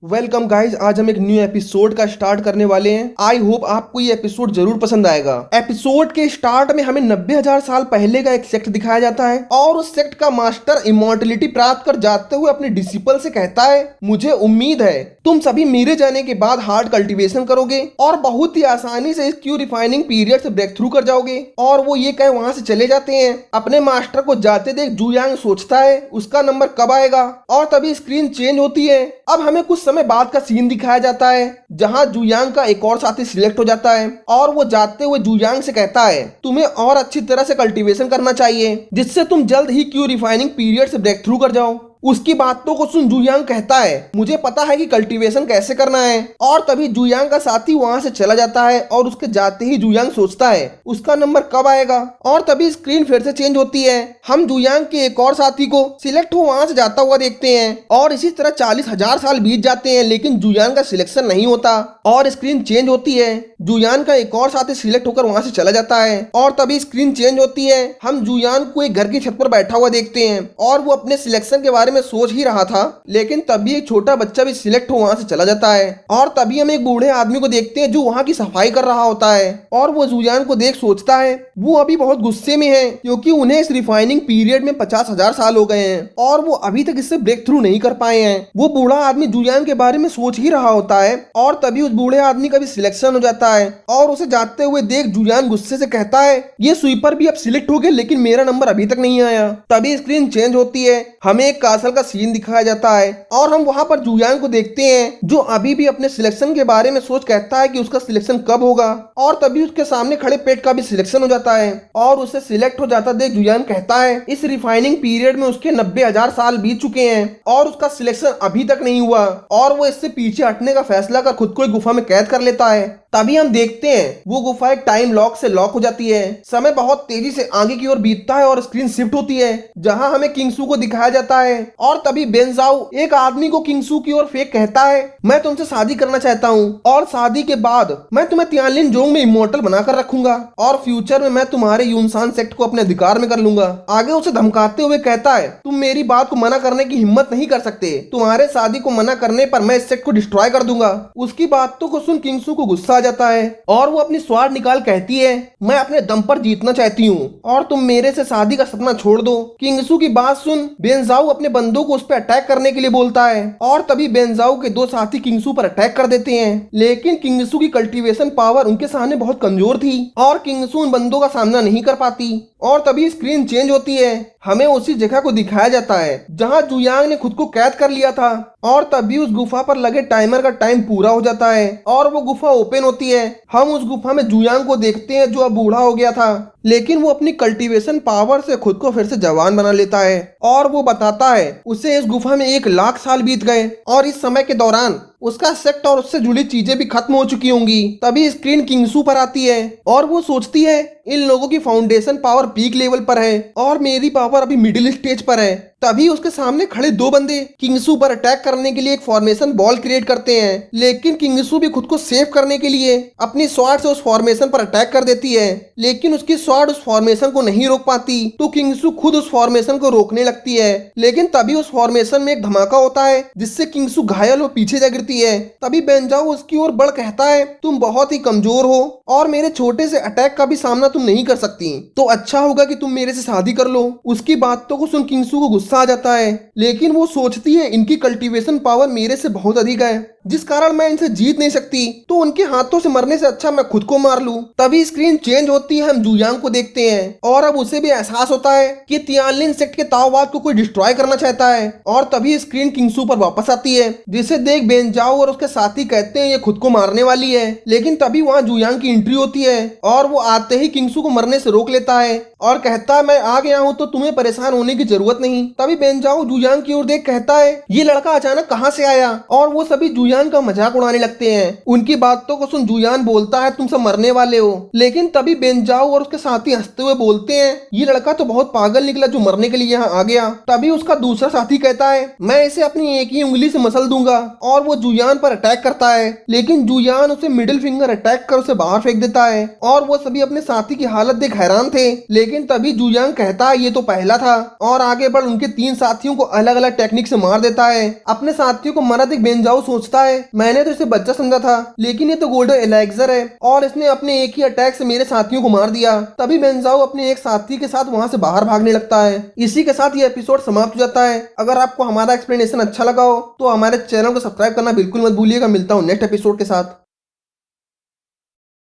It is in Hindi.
वेलकम गाइस, आज हम एक न्यू एपिसोड का स्टार्ट करने वाले हैं। आई होप आपको ये एपिसोड जरूर पसंद आएगा। एपिसोड के स्टार्ट में हमें 90,000 साल पहले का एक सेक्ट दिखाया जाता है और उस सेक्ट का मास्टर इमॉर्टलिटी प्राप्त कर जाते हुए अपने डिसिपल से कहता है, मुझे उम्मीद है तुम सभी मेरे जाने के बाद हार्ड कल्टीवेशन करोगे और बहुत ही आसानी से इस क्यू रिफाइनिंग पीरियड से ब्रेक थ्रू कर जाओगे। और वो ये कहे वहां से चले जाते हैं। अपने मास्टर को जाते देख जुयांग सोचता है उसका नंबर कब आएगा और तभी स्क्रीन चेंज होती है। अब हमें कुछ समय बाद का सीन दिखाया जाता है जहां जुयांग का एक और साथी सिलेक्ट हो जाता है और वो जाते हुए जुयांग से कहता है, तुम्हें और अच्छी तरह से कल्टीवेशन करना चाहिए जिससे तुम जल्द ही क्यू रिफाइनिंग पीरियड से ब्रेक थ्रू कर जाओ। उसकी बातों को सुन जुयांग कहता है, मुझे पता है कि कल्टीवेशन कैसे करना है। और तभी जुयांग का साथी वहां से चला जाता है और उसके जाते ही जुयांग सोचता है उसका नंबर कब आएगा। और तभी स्क्रीन फिर से चेंज होती है। हम जुयांग के एक और साथी को सिलेक्ट हो वहां से जाता हुआ देखते हैं और इसी तरह 40,000 साल बीत जाते हैं लेकिन जुयांग का सिलेक्शन नहीं होता और स्क्रीन चेंज होती है। जुयांग का एक और साथी सिलेक्ट होकर वहां से चला जाता है और तभी स्क्रीन चेंज होती है। हम जुयांग को एक घर की छत पर बैठा हुआ देखते हैं और वो अपने सिलेक्शन के बारे में सोच ही रहा था लेकिन तभी एक छोटा बच्चा भी सिलेक्ट हो वहां से चला जाता है। और तभी हम एक बूढ़े आदमी को देखते हैं जो वहां की सफाई कर रहा होता है और वो जुयांग को देख सोचता है वो अभी बहुत गुस्से में है क्योंकि उन्हें इस रिफाइनिंग पीरियड में 50,000 साल हो गए हैं और वो अभी तक इससे ब्रेक थ्रू नहीं कर पाए हैं। वो बूढ़ा आदमी जुयांग के बारे में सोच ही रहा होता है और तभी उस बूढ़े आदमी का भी सिलेक्शन हो जाता है और उसे जाते हुए देख जुयांग गुस्से से कहता है, ये स्वीपर भी अब सिलेक्ट हो गए लेकिन मेरा नंबर अभी तक नहीं आया। तभी स्क्रीन चेंज होती है। हमें एक कासल का सीन दिखाया जाता है और हम वहां पर जुयांग को देखते हैं जो अभी भी अपने सिलेक्शन के बारे में सोच कहता है कि उसका सिलेक्शन कब होगा। और तभी उसके सामने खड़े पेट का भी सिलेक्शन हो जाता है और उसे सिलेक्ट हो जाता देख जुयांग कहता है, इस रिफाइनिंग पीरियड में उसके 90,000 साल बीत चुके हैं और उसका सिलेक्शन अभी तक नहीं हुआ और वो इससे पीछे हटने का फैसला कर खुद को एक गुफा में कैद कर लेता है। तभी हम देखते हैं वो गुफा एक टाइम लॉक से लॉक हो जाती है। समय बहुत तेजी से आगे की ओर बीतता है और स्क्रीन शिफ्ट होती है जहां हमें किंगसू को दिखाया जाता है। और तभी बेनजाओ एक आदमी को किंगसू की ओर फेंक कहता है, मैं तुमसे शादी करना चाहता हूँ और शादी के बाद मैं तुम्हें तियानलिन जोंग में इमोर्टल बनाकर रखूंगा और फ्यूचर में मैं तुम्हारे यूनसान सेक्ट को अपने अधिकार में कर लूंगा। आगे उसे धमकाते हुए कहता है, तुम मेरी बात को मना करने की हिम्मत नहीं कर सकते, तुम्हारे शादी को मना करने पर मैं इस सेक्ट को डिस्ट्रॉय कर दूंगा। उसकी बातों को सुन किंगसू को गुस्सा जाता है और वो अपनी स्वाड निकाल कहती है, मैं अपने दम पर जीतना चाहती हूँ और तुम मेरे से शादी का सपना छोड़ दो। किंगसू की बात सुन बेनजाओ अपने बंदों को उस पर अटैक करने के लिए बोलता है और तभी बेनजाओ के दो साथी किंगसू पर अटैक कर देते हैं लेकिन किंगसू की कल्टीवेशन पावर उनके सामने बहुत कमजोर थी और किंगसू उन बंदों का सामना नहीं कर पाती। और तभी स्क्रीन चेंज होती है। हमें उसी जगह को दिखाया जाता है जहां जुयांग ने खुद को कैद कर लिया था और तभी उस गुफा पर लगे टाइमर का टाइम पूरा हो जाता है और वो गुफा ओपन होती है। हम उस गुफा में जुयांग को देखते हैं जो अब बूढ़ा हो गया था लेकिन वो अपनी कल्टीवेशन पावर से खुद को फिर से जवान बना लेता है और वो बताता है उसे इस गुफा में 1,00,000 साल बीत गए और इस समय के दौरान उसका सेक्ट और उससे जुड़ी चीजें भी खत्म हो चुकी होंगी। तभी स्क्रीन किंगसू पर आती है और वो सोचती है इन लोगों की फाउंडेशन पावर पीक लेवल पर है और मेरी पावर अभी मिडिल स्टेज पर है। तभी उसके सामने खड़े दो बंदे किंगसू पर अटैक करने के लिए एक फॉर्मेशन बॉल क्रिएट करते हैं लेकिन किंगसू भी खुद को सेव करने के लिए अपनी स्वॉर्ड से उस फॉर्मेशन पर अटैक कर देती है लेकिन उसकी स्वॉर्ड उस फॉर्मेशन को नहीं रोक पाती तो किंगसू खुद उस फॉर्मेशन को रोकने लगती है लेकिन तभी उस फॉर्मेशन में एक धमाका होता है जिससे किंगसू घायल हो पीछे जा गिरती है। तभी बेनजाओ उसकी ओर बढ़ कहता है, तुम बहुत ही कमजोर हो और मेरे छोटे से अटैक का भी सामना तुम नहीं कर सकती, तो अच्छा होगा कि तुम मेरे से शादी कर लो। उसकी बातों को सुन किंगसू को गुस्सा आ जाता है लेकिन वो सोचती है इनकी कल्टीवेशन पावर मेरे से बहुत अधिक है जिस कारण मैं इनसे जीत नहीं सकती, तो उनके हाथों से मरने से अच्छा मैं खुद को मार लूं। तभी स्क्रीन चेंज होती है। हम जुयांग को देखते हैं और अब उसे भी एहसास होता है कि तियानलिन सेक्ट के ताओवाद को कोई डिस्ट्रॉय करना चाहता है। और तभी स्क्रीन किंगसू पर वापस आती है जिसे देख बेनजाओ और उसके साथी कहते हैं ये खुद को मारने वाली है लेकिन तभी वहाँ जुयांग की एंट्री होती है और वो आते ही किंगसू को मरने से रोक लेता है और कहता है, मैं आ गया हूँ तो तुम्हें परेशान होने की जरूरत नहीं। तभी बेनजाओ जुयांग की ओर देख कहता है, ये लड़का अचानक कहाँ से आया और वो सभी जुयान का मजाक उड़ाने लगते हैं। उनकी बातों को सुन जुयान बोलता है तुम सब मरने वाले हो, लेकिन तभी बेंजाओ और उसके साथी हंसते हुए बोलते हैं ये लड़का तो बहुत पागल निकला जो मरने के लिए यहाँ आ गया। तभी उसका दूसरा साथी कहता है मैं इसे अपनी एक ही उंगली से मसल दूंगा, और वो जुयान पर अटैक करता है, लेकिन जुयान उसे मिडिल फिंगर अटैक कर उसे बाहर फेंक देता है और वो सभी अपने साथी की हालत देख हैरान थे। लेकिन तभी जुयान कहता है ये तो पहला था, और आगे बढ़ उनके 3 साथियों को अलग अलग टेक्निक से मार देता है। अपने साथियों को मरा देख बेंजाओ सोचता है मैंने तो इसे बच्चा समझा था, लेकिन ये तो गोल्डन एलेक्सर है और इसने अपने एक ही अटैक से मेरे साथियों को मार दिया। तभी बेंजाओ अपने एक साथी के साथ वहां से बाहर भागने लगता है। इसी के साथ ये एपिसोड समाप्त हो जाता है। अगर आपको हमारा एक्सप्लेनेशन अच्छा लगा हो तो हमारे चैनल को सब्सक्राइब करना बिल्कुल मत भूलिएगा। मिलता हूँ नेक्स्ट एपिसोड के साथ।